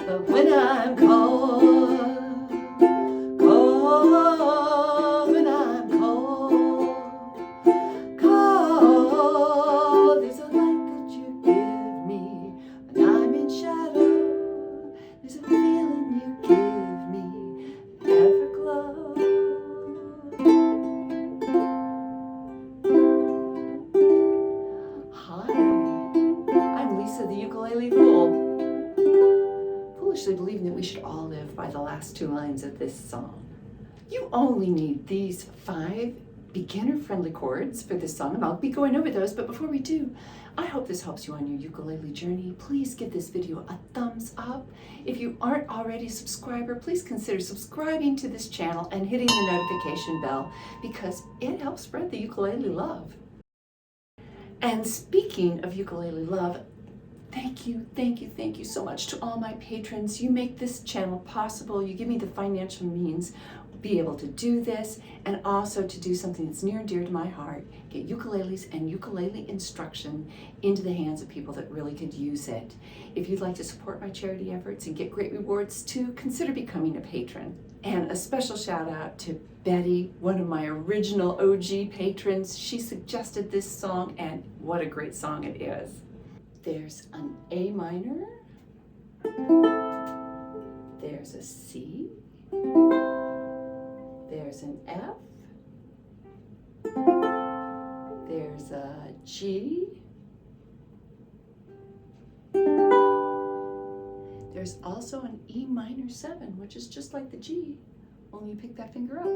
But when I'm cold, cold, when I'm cold, cold, there's a light that you give me. When I'm in shadow, there's a feeling you give me, Everglow. Hi, I'm Lisa the Ukulele Fool, foolishly believing that we should all live by the last two lines of this song. You only need these 5 beginner-friendly chords for this song, and I'll be going over those, but before we do, I hope this helps you on your ukulele journey. Please give this video a thumbs up. If you aren't already a subscriber, please consider subscribing to this channel and hitting the notification bell because it helps spread the ukulele love. And speaking of ukulele love, thank you so much to all my patrons. You make this channel possible. You give me the financial means to be able to do this and also to do something that's near and dear to my heart, get ukuleles and ukulele instruction into the hands of people that really could use it. If you'd like to support my charity efforts and get great rewards too, consider becoming a patron. And a special shout out to Betty, one of my original OG patrons. She suggested this song and what a great song it is. There's an A minor, there's a C, there's an F, there's a G, there's also an E minor 7, which is just like the G, only you pick that finger up.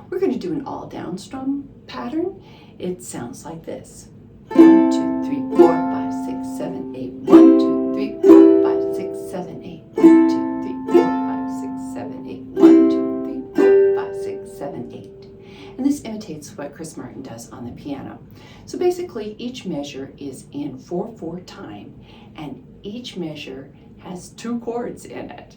We're going to do an all down strum pattern. It sounds like this. 1, 2, 3, 4, 5, 6, 7, 8. 1, 2, 3, 4, 5, 6, 7, 8. 1, 2, 3, 4, 5, 6, 7, 8. 1, 2, 3, 4, 5, 6, 7, 8. And this imitates what Chris Martin does on the piano. So basically, each measure is in 4/4 time, and each measure has 2 chords in it.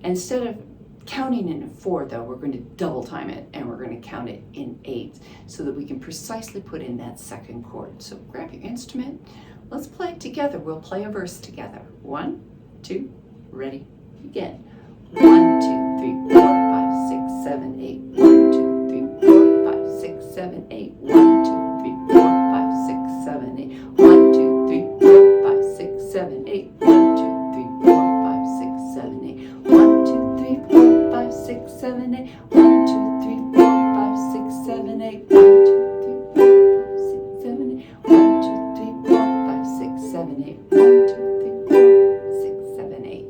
Instead of counting in 4 though, we're going to double time it and we're going to count it in 8 so that we can precisely put in that second chord. So grab your instrument, let's play it together. We'll play a verse together. 1, 2, ready, begin. 1, 2, 3, 4, 5, 6, 7, 8. 1, 2, 3, 4, 5, 6, 7, 8. 1, 2, 3, 4, 5, 6, 7, 8. 1, 2, 3, 4, 5, 6, 7, 8. 1, 2, 3, 4, 5, 6, 7, 8. 1, 2, 3, 4, 5, 6, 7, 8. 1, 2, 3, 4, 5, 6, 7, 8. 1, 2, 3, 4, 5, 6, 7, 8. 1, 2, 3, 4, 5, 6, 7, 8. 1, 2, 3, 4, 6, 7, 8.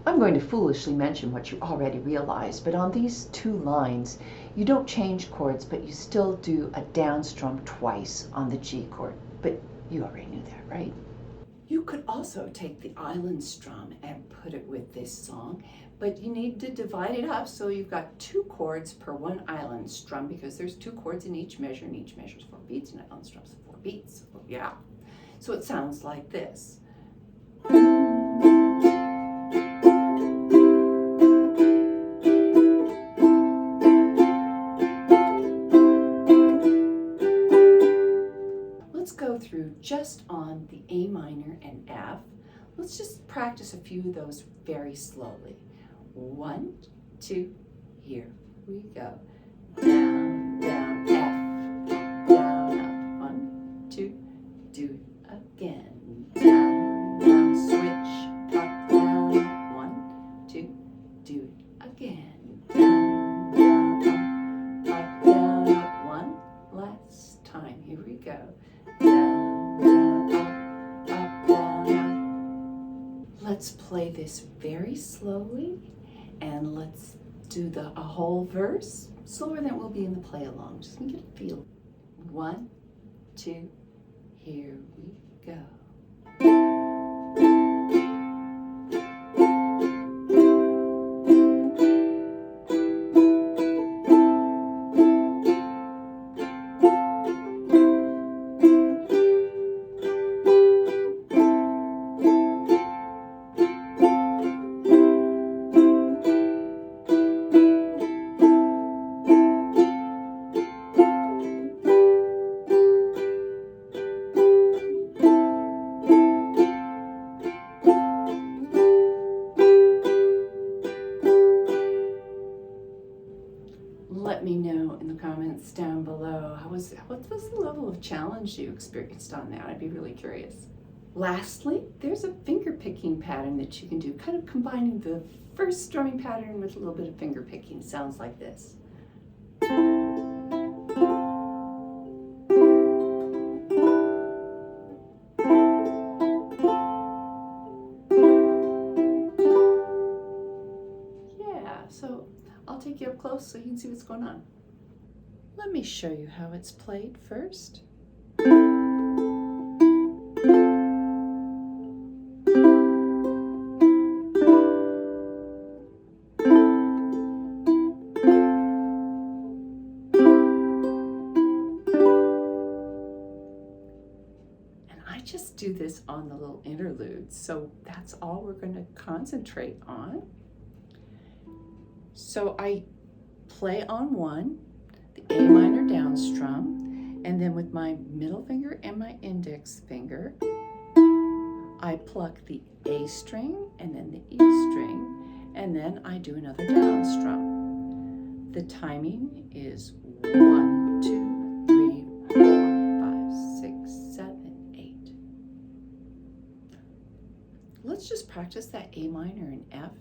I'm going to foolishly mention what you already realized, but on these 2 lines, you don't change chords, but you still do a down strum twice on the G chord. But you already knew that, right? You could also take the island strum and put it with this song, but you need to divide it up so you've got 2 chords per 1 island strum because there's 2 chords in each measure, and each measure is 4 beats, and island strum's 4 beats. Oh, yeah. So it sounds like this. Go through just on the A minor and F. Let's just practice a few of those very slowly. 1, 2, here we go. Down, down, F, down, up. 1, 2, do it again. Down, down, switch, up, down, up. 1, 2, do it again. Down, down, up, down, up. 1 last time. Here we go. Down, down, up, down, up. Let's play this very slowly and let's do a whole verse slower than it will be in the play along. Just get a feel. 1, 2, here we go. comments down below. What was the level of challenge you experienced on that? I'd be really curious. Lastly, there's a finger picking pattern that you can do, kind of combining the first strumming pattern with a little bit of finger picking. Sounds like this. Yeah, so I'll take you up close so you can see what's going on. Let me show you how it's played first. I just do this on the little interludes, so that's all we're going to concentrate on. So I play on one, the A minor down strum, and then with my middle finger and my index finger, I pluck the A string and then the E string, and then I do another down strum. The timing is 1, 2, 3, 4, 5, 6, 7, 8. Let's just practice that A minor and F.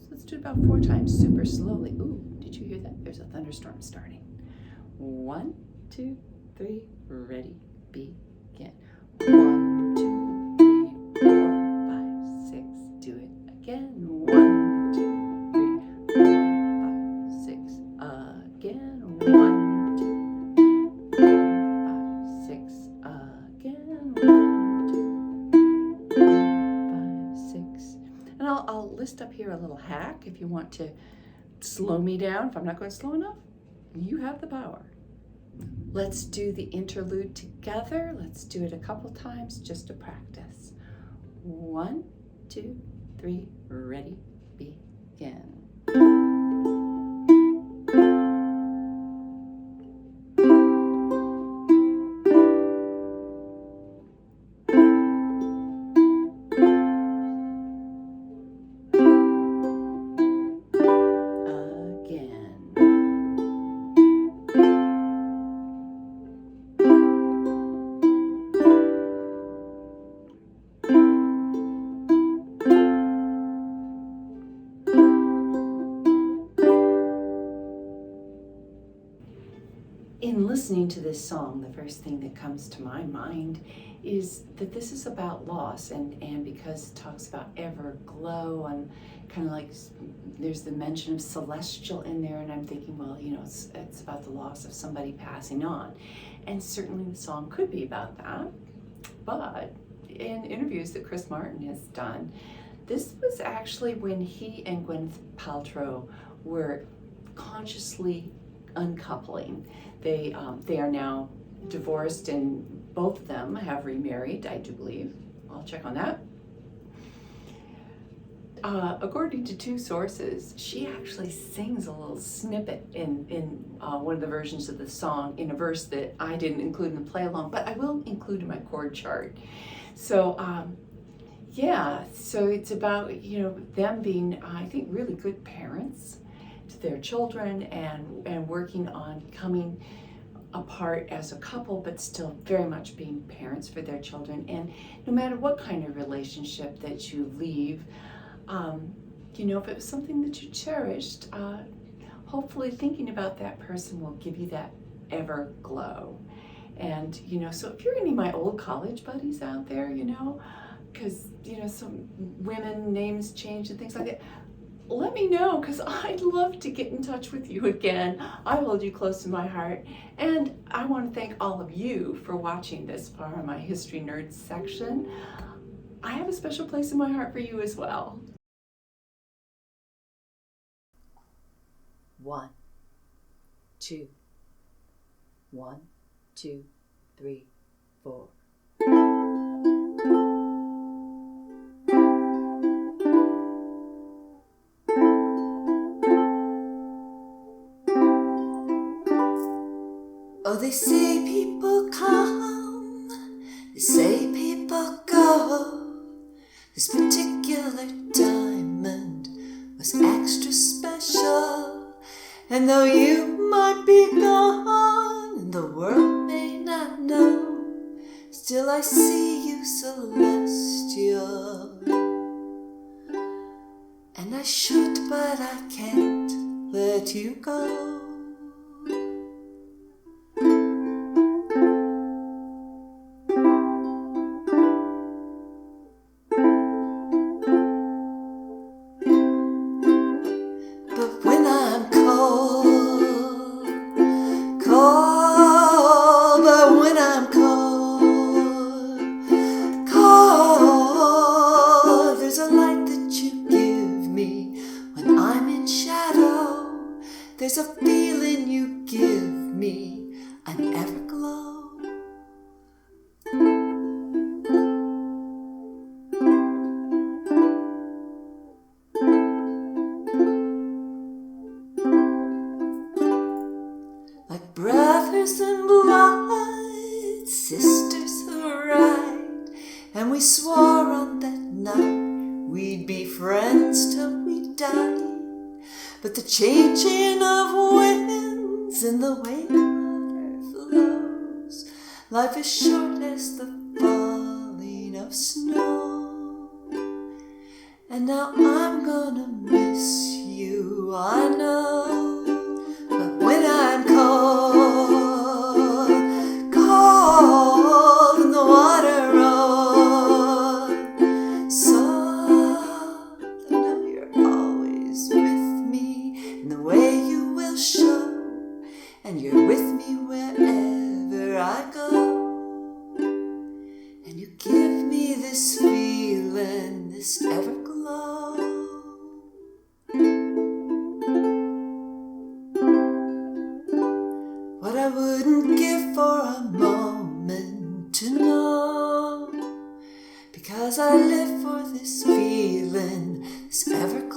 Let's do it about 4 times, super slowly. Ooh, did you hear that? There's a thunderstorm starting. 1, 2, 3, ready, begin. 1, 2, 3, 4, 5, 6. Do it again. 1, 2, 3, 4, 5, 6. Again. 1, 2, 3, 4, 5, 6. Again. 1, 2, 3, 4, 5, 6. And I'll list up here a little hack if you want to slow me down. If I'm not going slow enough, you have the power. Let's do the interlude together. Let's do it a couple times just to practice. 1, 2, 3, ready, begin. In listening to this song, the first thing that comes to my mind is that this is about loss, and because it talks about Everglow, and kind of like there's the mention of celestial in there, and I'm thinking, well, you know, it's about the loss of somebody passing on, and certainly the song could be about that. But in interviews that Chris Martin has done, this was actually when he and Gwyneth Paltrow were consciously uncoupling. They are now divorced, and both of them have remarried, I do believe. I'll check on that. According to 2 sources, she actually sings a little snippet in one of the versions of the song in a verse that I didn't include in the play along, but I will include in my chord chart. So yeah, so it's about, you know, them being, I think, really good parents to their children, and working on becoming apart as a couple, but still very much being parents for their children. And no matter what kind of relationship that you leave, you know, if it was something that you cherished, hopefully thinking about that person will give you that Everglow. And, you know, so if you're any of my old college buddies out there, you know, because, you know, some women names change and things like that, let me know, because I'd love to get in touch with you again. I hold you close to my heart, and I want to thank all of you for watching this part of my History Nerds section. I have a special place in my heart for you as well. 1, 2, 1, 2, 3, 4. Oh, they say people come, they say people go. This particular diamond was extra special, and though you might be gone, still I see you celestial. And I should, but I can't let you go. But when I'm cold, cold, but when I'm cold, cold, there's a light that you give me when I'm in shadow. There's a feeling you give me, an everglow. Like brothers in blood, sisters who are right, and we swore on that night we'd be friends till we died. But the changing of winds and the way water flows, life is short as the falling of snow. And now I'm gonna miss you, I know. But when I'm cold, cold and the water rolls, soft, I know you're always with me in the way you will show, and you're with me wherever I go. And you give me this feeling, this everglow. What I wouldn't give for a moment to know, because I live for this feeling, this everglow.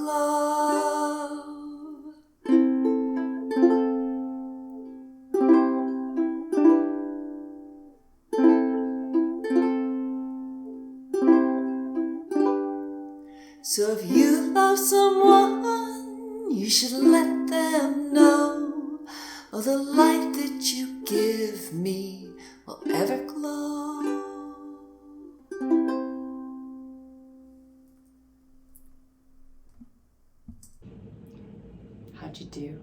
So if you love someone, you should let them know, oh, the light that you give me will ever glow. How'd you do?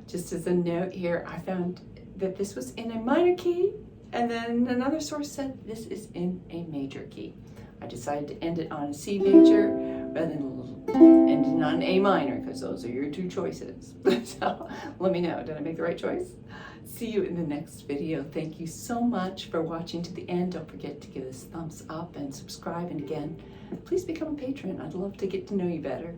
Just as a note here, I found that this was in a minor key, and then another source said this is in a major key. I decided to end it on a C major rather than ending on an A minor, because those are your two choices. So let me know, did I make the right choice? See you in the next video. Thank you so much for watching to the end. Don't forget to give us thumbs up and subscribe. And again, please become a patron. I'd love to get to know you better.